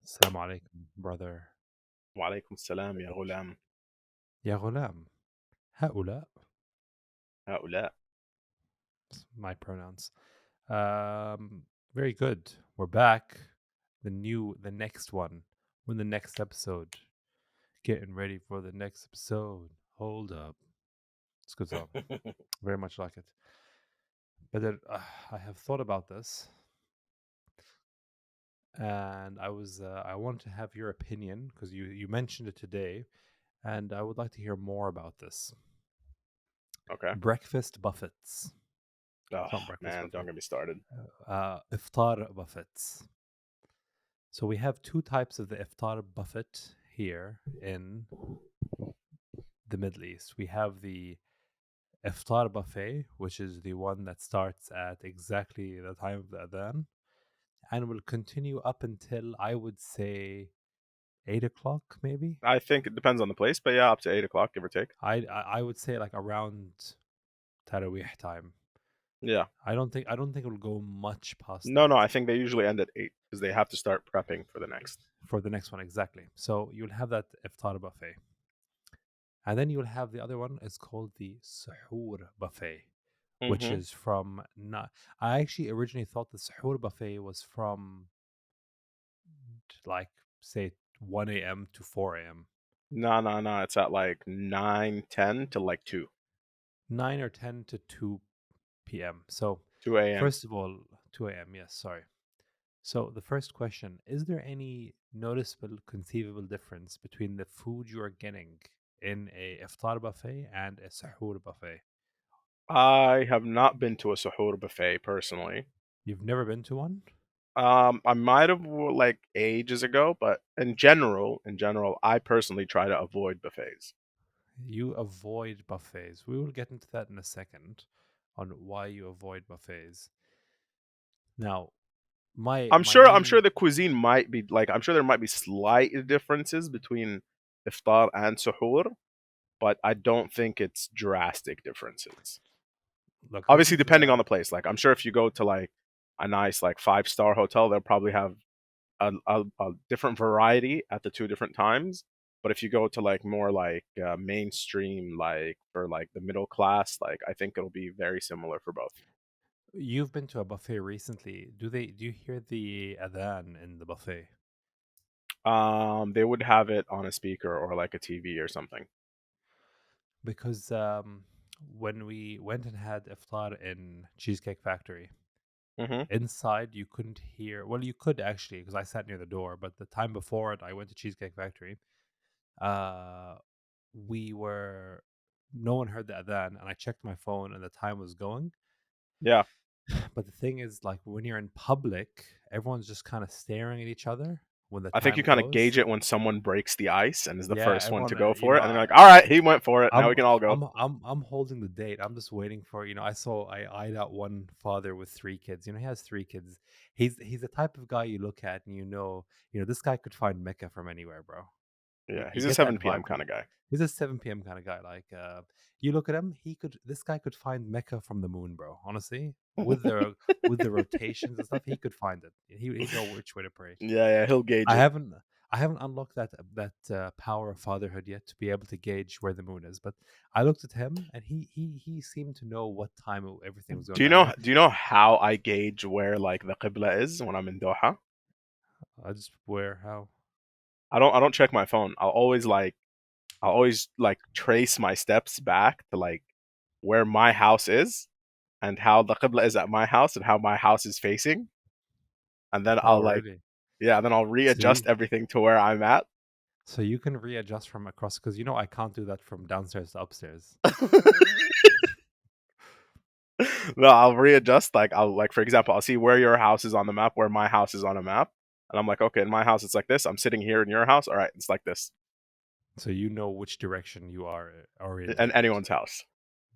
السلام عليكم brother. وعليكم السلام يا غلام. يا غلام. هؤلاء هؤلاء. my pronouns. Um, Very good. We're back. The next one. We're in the next episode. Getting ready for the next episode. Hold up. It's a good song. Very much like it. But I have thought about this, and I want to have your opinion because you mentioned it today, and I would like to hear more about this. Okay. Breakfast buffets. Oh, It's not breakfast man, don't buffet. get me started. Iftar buffets. So we have two types of the iftar buffet here in the Middle East. We have the iftar buffet, which is the one that starts at exactly the time of the adhan and will continue up until I would say 8 o'clock, maybe. I think it depends on the place, but yeah, up to 8 o'clock, give or take. I would say like around Tarawih time. Yeah. I don't think it will go much past No, that. no, I think they usually end at 8 because they have to start prepping for the next. For the next one, exactly. So you'll have that iftar buffet. And then you'll have the other one. It's called the Suhoor buffet, which Mm-hmm. is from. I actually originally thought the Suhoor buffet was from like say 1 a.m. to 4 a.m. No, no, no. It's at like 9, 10 to like 2. 9 or 10 to 2 p.m. So 2 a.m. first of all, 2 a.m. Yes, sorry. So the first question, is there any noticeable conceivable difference between the food you are getting in a iftar buffet and a suhoor buffet? I have not been to a suhoor buffet personally. You've never been to one? I might have like ages ago, but in general, I personally try to avoid buffets. You avoid buffets. We will get into that in a second on why you avoid buffets. Now, my I'm my sure I'm sure main the cuisine might be like I'm sure there might be slight differences between iftar and suhoor, but I don't think it's drastic differences. look, this Obviously is depending on the place. Like I'm sure if you go to like a nice like five-star hotel, they'll probably have a different variety at the two different times. But if you go to like more like mainstream, like for like the middle class, like I think it'll be very similar for both. you've been to a buffet recently. Do you hear the adhan in the buffet? They would have it on a speaker or like a TV or something. Because when we went and had iftar in Cheesecake Factory, Hmm. inside you couldn't hear. Well, you could actually because I sat near the door. But the time before it, I went to Cheesecake Factory. Uh, we were no one heard the adhan, and I checked my phone, and the time was going. Yeah. But the thing is, like when you're in public, everyone's just kind of staring at each other when the I think you time kind of goes. gauge it when someone breaks the ice and is the Yeah, first one to everyone, go you for know, it, and then they're like, "All right, he went for it. Now I'm we can all go." I'm holding the date. I'm just waiting for, I eyed out one father with 3 kids. He has 3 kids. He's the type of guy you look at and this guy could find Mecca from anywhere, bro. You, Yeah, you he's a get that 7 p.m. vibe from kind him. of guy. He's a 7 p.m. kind of guy. Like you look at him, this guy could find Mecca from the moon, bro. Honestly, with the rotations and stuff, he could find it. He'd know which way to pray. Yeah, yeah, he'll gauge I it. haven't I haven't unlocked that power of fatherhood yet to be able to gauge where the moon is. But I looked at him, and he seemed to know what time everything was Do going you down. know? Do you know how I gauge where like the qibla is when I'm in Doha? I just where how I don't check my phone. I'll always like trace my steps back to like where my house is and how the qibla is at my house and how my house is facing, and then oh I'll like really? yeah, then I'll So readjust you everything to where I'm at. so you can readjust from across because I can't do that from downstairs to upstairs. No, I'll readjust. Like I'll like for example, I'll see where your house is on the map, where my house is on a map, and I'm like, okay, in my house it's like this. I'm sitting here in your house. All right, it's like this. So you know which direction you are In orientated. anyone's house.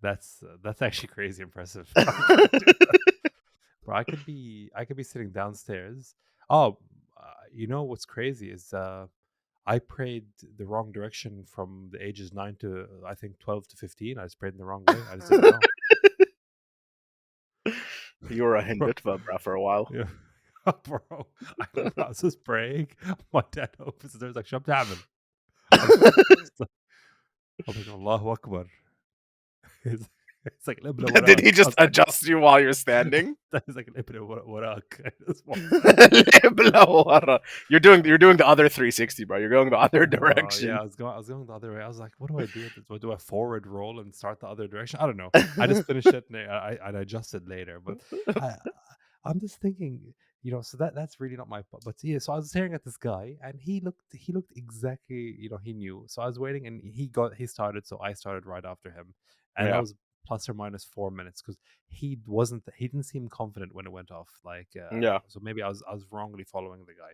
That's actually crazy impressive. I can't do that. Bro, I could be sitting downstairs. Oh, you know what's crazy is I prayed the wrong direction from the ages 9 to I think 12 to 15. I just prayed in the wrong way. I just didn't know. You were a Bro, hindutva, bro, for a while. yeah. Bro, I was just praying. My dad opens the door. He's like, "شو عم تعمل?" I was just, I'm like, "Allahu Akbar." He's, he's like, "القبلة Did he وراك." I just was like, adjust you while you're standing? he's like, "القبلة وراك." I just walked away. You're doing the other 360, bro. You're going the other Bro, yeah, direction. I was going the other way. I was like, what do I do with this? Do I forward roll and start the other direction? I don't know. I just finished it and I adjusted later. But I I'm just thinking, so that's really not my but yeah, so I was staring at this guy and he looked exactly, he knew. So I was waiting and he started, so I started right after him. And that Yeah, was plus or minus 4 minutes because he didn't seem confident when it went off. Like yeah. so maybe I was wrongly following the guy.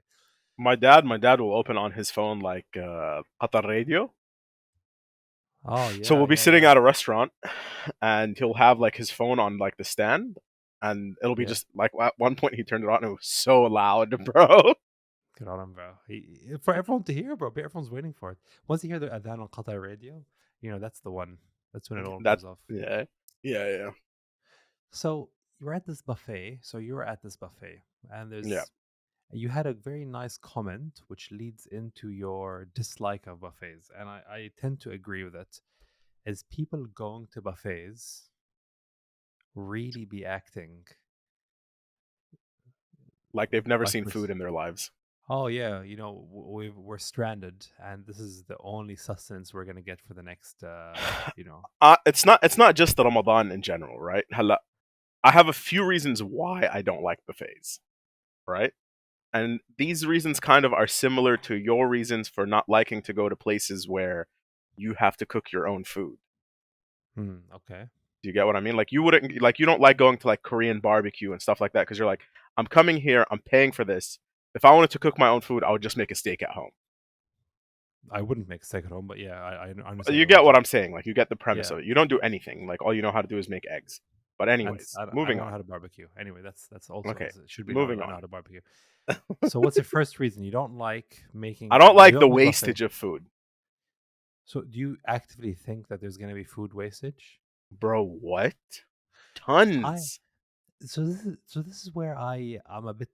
My dad will open on his phone like Qatar radio. Oh So yeah, we'll be yeah, sitting yeah. at a restaurant, and he'll have like his phone on like the stand, and it'll be Yeah. just like at one point he turned it on and it was so loud, bro. Good on him, bro. For everyone to hear, bro. Everyone's waiting for it. Once you hear the adhan on Qatar radio, that's the one. That's when it all That goes off. yeah, yeah, yeah, So you're at this buffet. And yeah. you had a very nice comment, which leads into your dislike of buffets, and I tend to agree with it. Is people going to buffets really be acting Like they've never like seen we're food in their lives. Oh yeah, we're stranded, and this is the only sustenance we're gonna get for the next, It's not just the Ramadan in general, right? I have a few reasons why I don't like buffets, right? And these reasons kind of are similar to your reasons for not liking to go to places where you have to cook your own food. Okay. Do you get what I mean? Like you don't like going to like Korean barbecue and stuff like that because you're like, I'm coming here, I'm paying for this. If I wanted to cook my own food, I would just make a steak at home. I wouldn't make steak at home, but yeah, I understand You your get what logic. I'm saying. Like you get the premise Yeah, of it. You don't do anything. Like all you know how to do is make eggs. But and anyways, I moving don't know on. how to barbecue. Anyway, that's also Okay, it should be known moving I know how on. to barbecue. So what's your first reason you don't like I making? don't You like the don't like buffet. wastage of food, So do you actively think that there's gonna be food wastage? bro. What? I Tons. so this is where I'm a bit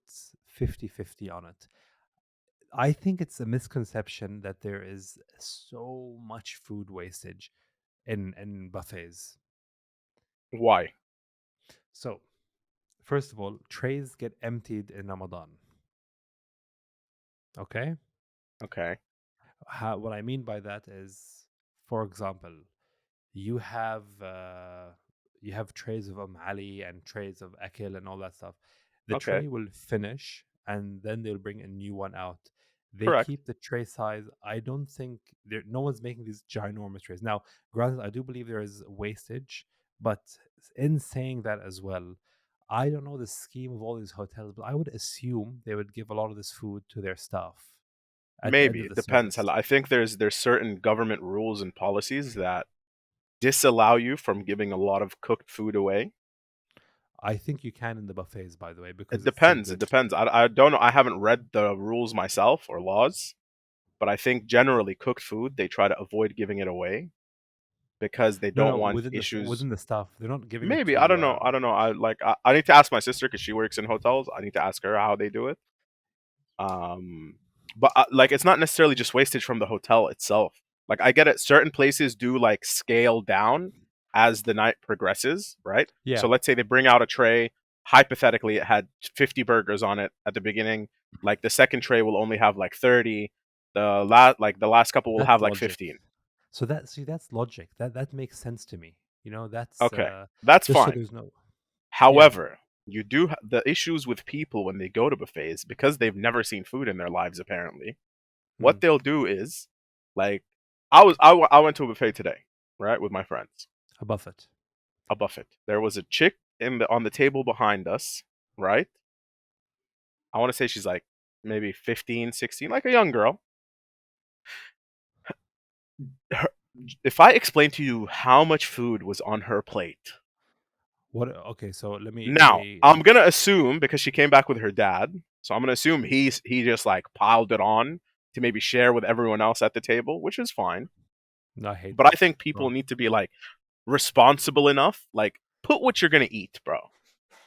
50-50 on it. I think it's a misconception that there is so much food wastage in buffets. Why? So, first of all, trays get emptied in Ramadan. Okay? Okay. What I mean by that is, for example, you have uh, you have trays of Ali and trays of Akil and all that stuff. The Okay. tray will finish and then they'll bring a new one out. They Correct. keep the tray size. I don't think no one's making these ginormous trays. Now, granted, I do believe there is wastage, but in saying that as well, I don't know the scheme of all these hotels, but I would assume they would give a lot of this food to their staff at the end Maybe of it the depends. service. Hala, I think there's certain government rules and policies that disallow you from giving a lot of cooked food away. I think you can in the buffets, by the way, It because it's still depends. It good. depends. I don't know. I haven't read the rules myself or laws, but I think generally cooked food they try to avoid giving it away because they No, don't no, want within issues. the staff, they're not giving it Maybe I don't to. know. I don't know. I need to ask my sister because she works in hotels. I need to ask her how they do it. Um, but like it's not necessarily just wastage from the hotel itself. Like I get it. Certain places do like scale down as the night progresses, right? So Yeah, let's say they bring out a tray. Hypothetically, it had 50 burgers on it at the beginning. Like the second tray will only have like 30. The last couple will that's have like logic. 15. So that's logic. That makes sense to me. That's Okay, that's just so fine. there's no. Yeah. However, the issues with people when they go to buffets because they've never seen food in their lives apparently. Hmm, What they'll do is, like, I went to a buffet today, right, with my friends, a buffet. a buffet. There was a chick on the table behind us, right? I want to say she's like maybe 15, 16, like a young girl. Her, if I explain to you how much food was on her plate, What? Okay, so let now me. I'm gonna assume because she came back with her dad, so I'm gonna assume he just like piled it on to maybe share with everyone else at the table, which is fine. No, I hate But I that. think people Bro, need to be like responsible enough. Like, put what you're gonna eat, bro.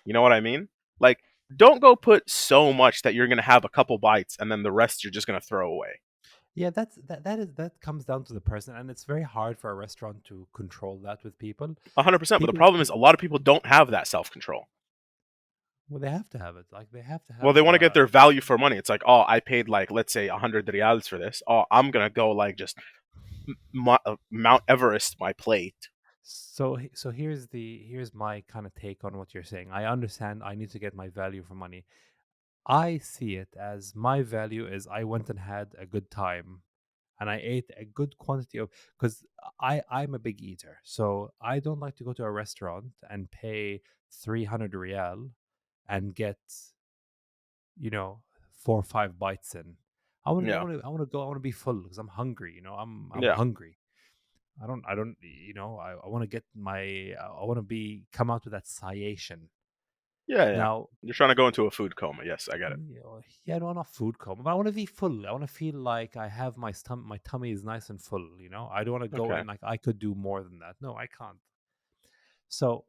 You know what I mean? Like, don't go put so much that you're gonna have a couple bites and then the rest you're just gonna throw away. Yeah, that comes down to the person, and it's very hard for a restaurant to control that with people. 100%. But the People, problem is a lot of people don't have that self control. well, they have to have it. Like they have to Well, have they want to get their value for money. It's like, oh, I paid like let's say 100 reals for this. Oh, I'm gonna go like just Mount Everest my plate. So here's my kind of take on what you're saying. I understand I need to get my value for money. I see it as my value is I went and had a good time and I ate a good quantity of, because I'm a big eater. So I don't like to go to a restaurant and pay 300 real and get, you know, 4 or 5 bites in. Yeah, I want to go, I want to be full because I'm hungry, I'm yeah, hungry. I don't, I want to get I want to come out with that satiation. yeah, yeah. Now, You're trying to go into a food coma. Yes, I get it. yeah, I don't want a food coma, but I want to be full. I want to feel like I have my tummy is nice and full. I don't want to go Okay. in like I could do more than that. No, I can't. So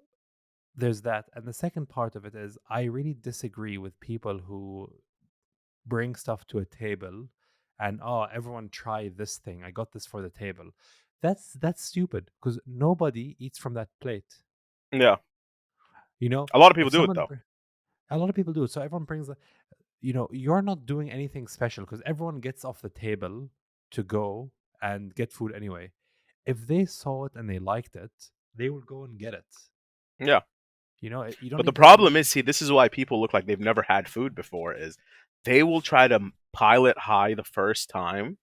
there's that, and the second part of it is I really disagree with people who bring stuff to a table, and oh, everyone try this thing. I got this for the table. That's stupid because nobody eats from that plate. Yeah, You know, a lot of people if do it though. a lot of people do it, so everyone brings you're not doing anything special because everyone gets off the table to go and get food anyway. If they saw it and they liked it, they will go and get it. Yeah. You don't But the need to. You don't problem need. is, see, this is why people look like they've never had food before. Is they will try to pile it high the first time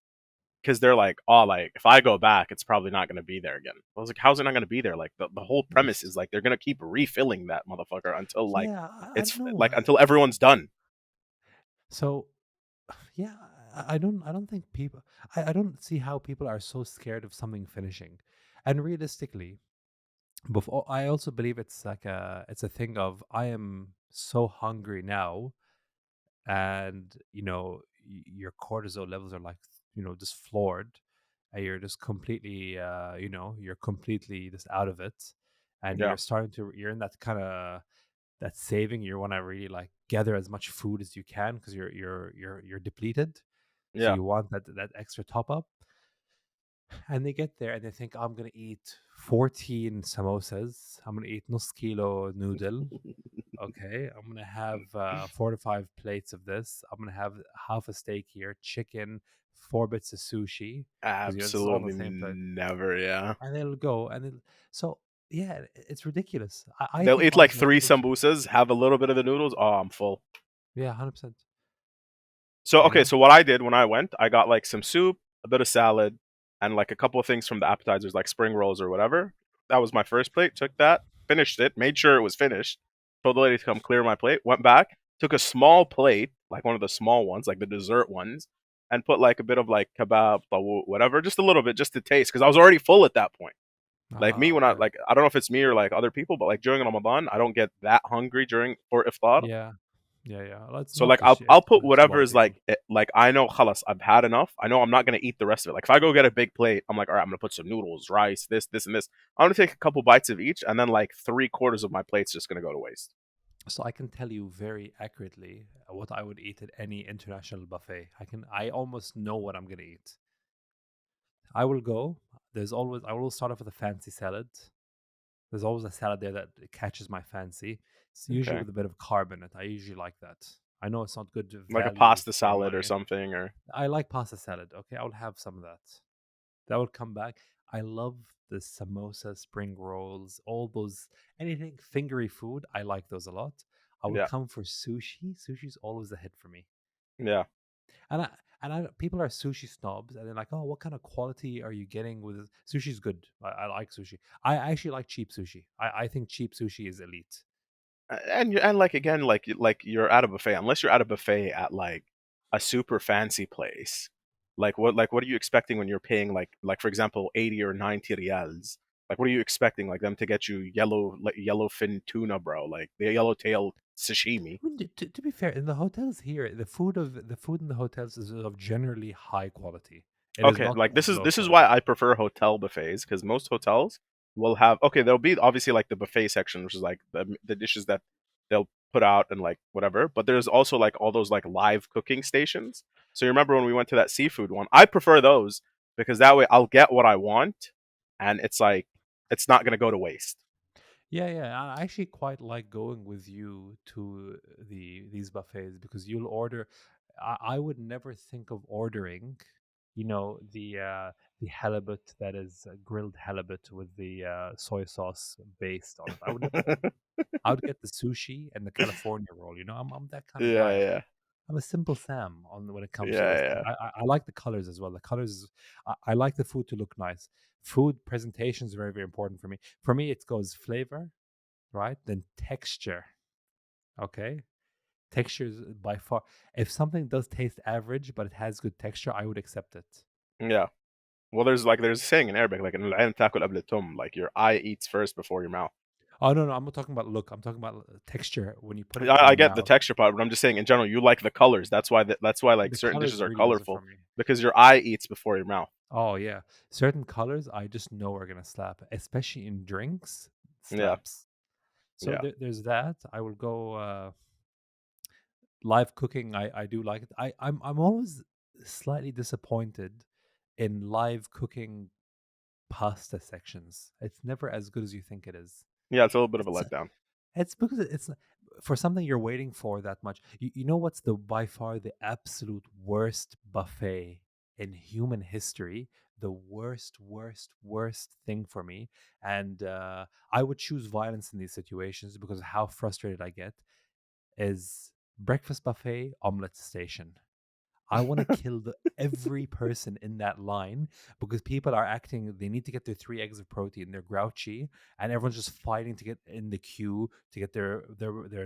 because they're like, oh, like if I go back, it's probably not going to be there again. I was like, how's it not going to be there? Like the whole premise Yes. is like they're going to keep refilling that motherfucker until like Yeah, I don't it's know. like until everyone's done. So yeah, I don't think people. I don't see how people are so scared of something finishing, and realistically, before I also believe it's a thing of I am so hungry now, and your cortisol levels are like just floored, and you're just completely you're completely just out of it, and Yeah, you're in that kind of that saving. You want to really like gather as much food as you can because you're depleted, so yeah, you want that extra top up. And they get there and they think, I'm gonna eat 14 samosas, I'm gonna eat nus kilo noodle. Okay, I'm gonna have 4 to 5 plates of this. I'm gonna have half a steak here, chicken, 4 bits of sushi, because this is all on the absolutely same plate. never. Yeah, And they'll go and so yeah, it's ridiculous. I they'll think eat like honestly, three sambusas, have a little bit of the noodles. Oh, I'm full. yeah, 100%. So You okay, know, so what I did when I went, I got like some soup, a bit of salad, and like a couple of things from the appetizers, like spring rolls or whatever. That was my first plate. Took that, finished it, made sure it was finished. Told the lady to come clear my plate. Went back, took a small plate, like one of the small ones, like the dessert ones, and put like a bit of like kebab, whatever, just a little bit, just to taste, because I was already full at that point. Like me, when I okay, like, I don't know if it's me or like other people, but like during Ramadan, I don't get that hungry during for iftar. yeah, yeah. Well, it's So not like just I'll put just a lot whatever of is people. like like I know khalas, I've had enough. I know I'm not gonna eat the rest of it. Like if I go get a big plate, I'm like, all right, I'm gonna put some noodles, rice, this, and this. I'm gonna take a couple bites of each, and then like 3/4 of my plate's just gonna go to waste. So I can tell you very accurately what I would eat at any international buffet. I almost know what I'm gonna eat. I will go. I will start off with a fancy salad. There's always a salad there that catches my fancy. It's usually Okay, with a bit of carb in it. I usually like that. I know it's not good like a value pasta for salad or money. something, or I like pasta salad. Okay, I will have some of that. That would come back. I love the samosa, spring rolls, all those anything fingery food. I like those a lot. I would yeah, come for sushi. Sushi's always a hit for me. yeah. And people are sushi snobs, and they're like, "Oh, what kind of quality are you getting with this?" Sushi's good. I like sushi. I actually like cheap sushi. I think cheap sushi is elite. And like again, like you're at a buffet. Unless you're at a buffet at like a super fancy place, like what are you expecting when you're paying like for example 80 or 90 reals? Like what are you expecting? Like them to get you yellowfin tuna, bro? Like the yellowtail sashimi. I mean, to be fair, in the hotels here, the food in the hotels is of generally high quality. It is Okay, not like of low this is why quality. I prefer hotel buffets, because most hotels will have, okay, there'll be obviously like the buffet section, which is like the dishes that they'll put out and like whatever. But there's also like all those like live cooking stations. So you remember when we went to that seafood one? I prefer those because that way I'll get what I want, and it's like it's not gonna go to waste. Yeah, yeah. I actually quite like going with you to these buffets because you'll order. I would never think of ordering, the halibut that is grilled halibut with the soy sauce based on it. I would never order. I would get the sushi and the California roll. I'm that kind of Yeah, guy. yeah, I'm a simple Sam on when it comes to yeah, those things. yeah. I like the colors as well. The colors, I like the food to look nice. Food presentation is very, very important for me. For me, it goes flavor, right? Then texture. Okay. Texture is by far, if something does taste average, but it has good texture, I would accept it. Yeah. Well, there's a saying in Arabic like "العين تاكل قبل التم," like your eye eats first before your mouth. Oh, no, no. I'm not talking about look. I'm talking about texture when you put it in I your get the mouth. texture part, but I'm just saying in general, you like the colors. That's why like The certain dishes colors are really does it colorful for me. because your eye eats before your mouth. Oh, yeah. Certain colors I just know are going to slap, especially in drinks, Yeah, slaps. So yeah, there's that. I will go live cooking. I do like it. I'm always slightly disappointed in live cooking pasta sections. It's never as good as you think it is. yeah. It's a little bit of a It's letdown. it's because it's for something you're waiting for that much. You know what's the by far the absolute worst buffet in human history? The worst, worst, worst thing for me, and I would choose violence in these situations because of how frustrated I get. Is breakfast buffet omelet station. I want to kill every person in that line because people are acting, they need to get their 3 eggs of protein. They're grouchy and everyone's just fighting to get in the queue to get their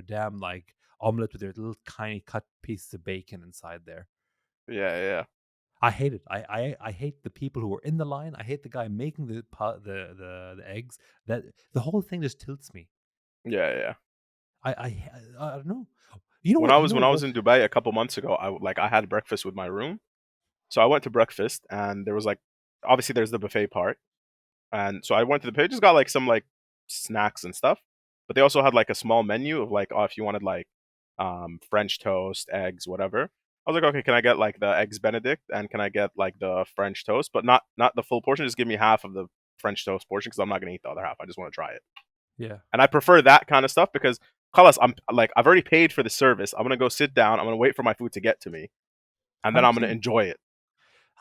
damn like omelet with their little tiny cut pieces of bacon inside there. Yeah, yeah, I hate it. I hate the people who are in the line. I hate the guy making the eggs. That the whole thing just tilts me. yeah, yeah. I don't know. When You know I was what? in Dubai a couple months ago, I had breakfast with my room. So I went to breakfast, and there was like obviously there's the buffet part, and so I went to the buffet, just got like some like snacks and stuff, but they also had like a small menu of like, oh, if you wanted like French toast, eggs, whatever. I was like, okay, can I get like the eggs Benedict and can I get like the French toast, but not the full portion. Just give me half of the French toast portion because I'm not gonna eat the other half. I just want to try it, Yeah. and I prefer that kind of stuff because, Khalas, I'm like I've already paid for the service. I'm gonna go sit down. I'm gonna wait for my food to get to me, and then I'm gonna 100%. enjoy it.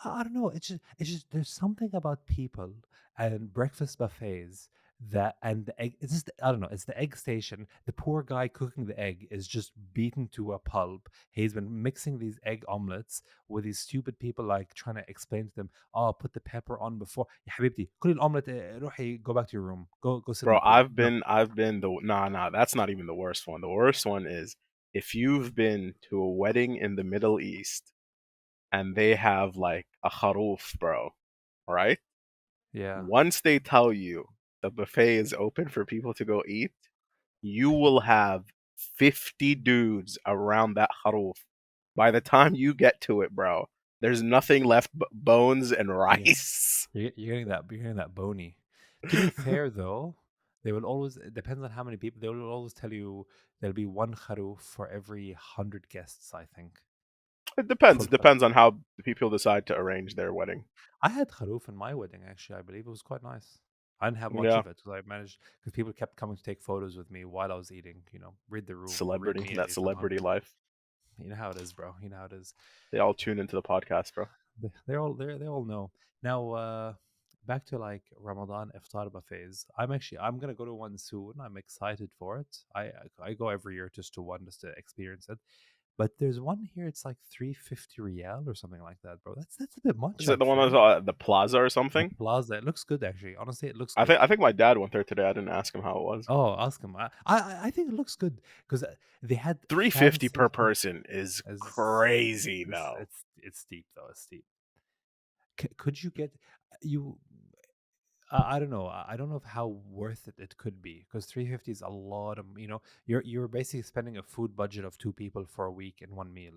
I don't know. It's just there's something about people and breakfast buffets that and the egg. It's just I don't know. It's the egg station. The poor guy cooking the egg is just beaten to a pulp. He's been mixing these egg omelets with these stupid people like trying to explain to them. Oh, put the pepper on before. يا حبيبتي كل الأومليت روحي go back to your room. Go sit in Bro, the pool. No. I've been the nah, that's not even the worst one. The worst one is if you've been to a wedding in the Middle East and they have like a kharoof, bro, right? Yeah. Once they tell you the buffet is open for people to go eat, you will have 50 dudes around that kharoof. By the time you get to it, bro, there's nothing left but bones and Yeah. rice. You're getting that bony. To be fair though, they will always it depends on how many people. They will always tell you there'll be one kharoof for every 100 guests, I think. It depends. Full It kharoof. depends on how the people decide to arrange their wedding. I had kharoof in my wedding actually. I believe it was quite nice. I didn't have much Yeah. of it because I managed because people kept coming to take photos with me while I was eating. Read the room, read Celebrity, me at that least. I'm celebrity hungry. life. You know how it is, bro. You know how it is. They all tune into the podcast, bro. They all know. Now back to like Ramadan iftar buffets. I'm gonna go to one soon. I'm excited for it. I go every year just to one just to experience it. But there's one here. It's like 350 real or something like that, bro. That's a bit much Is it the one that's actually. at the plaza or The something? plaza. It looks good actually. Honestly, it looks I good. think my dad went there today. I didn't ask him how it was. Oh, ask him. I think it looks good because they had 350 fancy. per person is As crazy it's though. it's it's steep though. It's steep. Could you get you? I don't know. I don't know if how worth it could be because 350 is a lot of you're basically spending a food budget of two people for a week in one meal.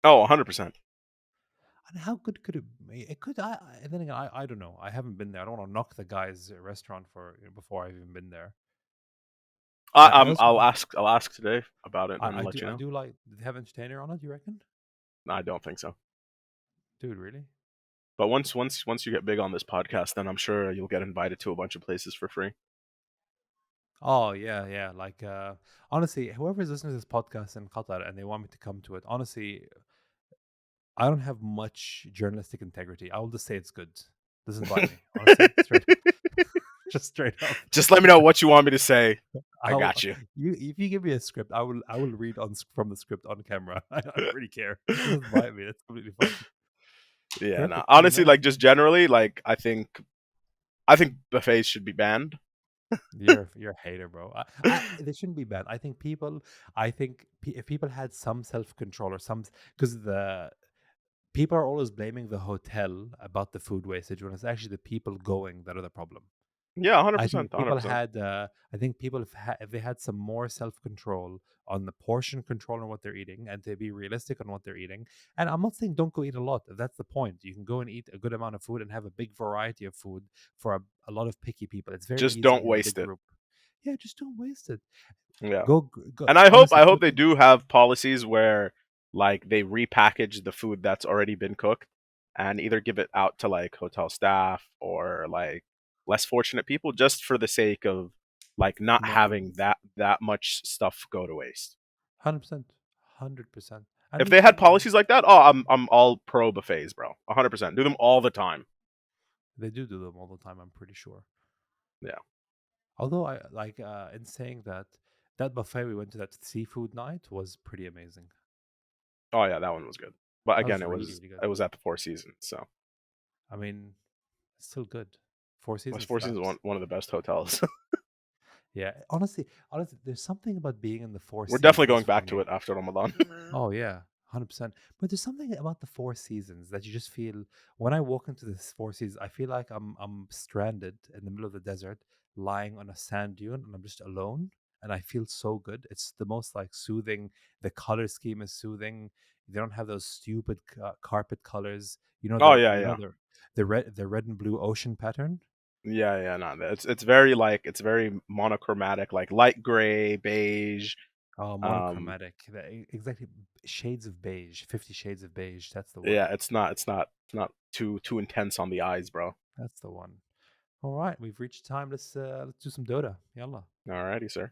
Oh, 100%. And how good could it be? It could. And then again, I don't know. I haven't been there. I don't want to knock the guy's restaurant for before I've even been there. I also I'll ask today about it and let you I know. do like. Did they have entertainer on it? You reckon, I don't think so. dude? Really? But once you get big on this podcast, then I'm sure you'll get invited to a bunch of places for free. Oh yeah, yeah. Like honestly, whoever's listening to this podcast in Qatar and they want me to come to it, honestly, I don't have much journalistic integrity. I will just say it's good. Just invite me. Honestly, straight up. Just straight up. Just let me know what you want me to say. I I'll got you. you if you give me a script, I will read from the script on camera. I don't really care. Just invite me. That's completely fine. Yeah, no. Perfect. I mean, Honestly, like honestly, just generally, like I think buffets should be banned. you're a hater, bro. They shouldn't be bad. I think if people had some self control or some, because the people are always blaming the hotel about the food wastage when it's actually the people going that are the problem. Yeah, I think 100%, if people 100%. had, I think people if they had some more self control on the portion control on what they're eating and to be realistic on what they're eating. And I'm not saying don't go eat a lot. That's the point. You can go and eat a good amount of food and have a big variety of food for a lot of picky people. It's very Just easy don't in a big waste it. group. Yeah, just don't waste it. Yeah. Go. And I hope Honestly, I go. hope they do have policies where like they repackage the food that's already been cooked and either give it out to like hotel staff or like less fortunate people just for the sake of like not Not having waste. that much stuff go to waste. 100%. 100%. And If you they had should. policies like that, oh, I'm all pro buffets, bro. 100%. Do them all the time. They do them all the time. I'm pretty sure. Yeah. Although I like in saying that that buffet we went to, that seafood night, was pretty amazing. Oh yeah, that one was good. But That again, was really really good. it was at the Four Seasons, so I mean, it's still good. Four West Seasons Four Seasons is slaps. one of the best hotels. Yeah, honestly, there's something about being in the Four We're definitely Seasons going for back to me. it after Ramadan. Oh yeah, 100%. But there's something about the Four Seasons that you just feel when I walk into this Four Seasons. I feel like I'm stranded in the middle of the desert, lying on a sand dune, and I'm just alone. And I feel so good. It's the most like soothing. The color scheme is soothing. They don't have those stupid carpet colors. Oh yeah, yeah. The red and blue ocean pattern. Yeah, yeah, no. It's very like it's very monochromatic, like light gray, beige. Oh, Um monochromatic. Exactly. Shades of beige. 50 Shades of Beige. That's the one. yeah, it's not too intense on the eyes, bro. That's the one. All right, we've reached time. Let's do some Dota. Yalla. Alrighty, sir.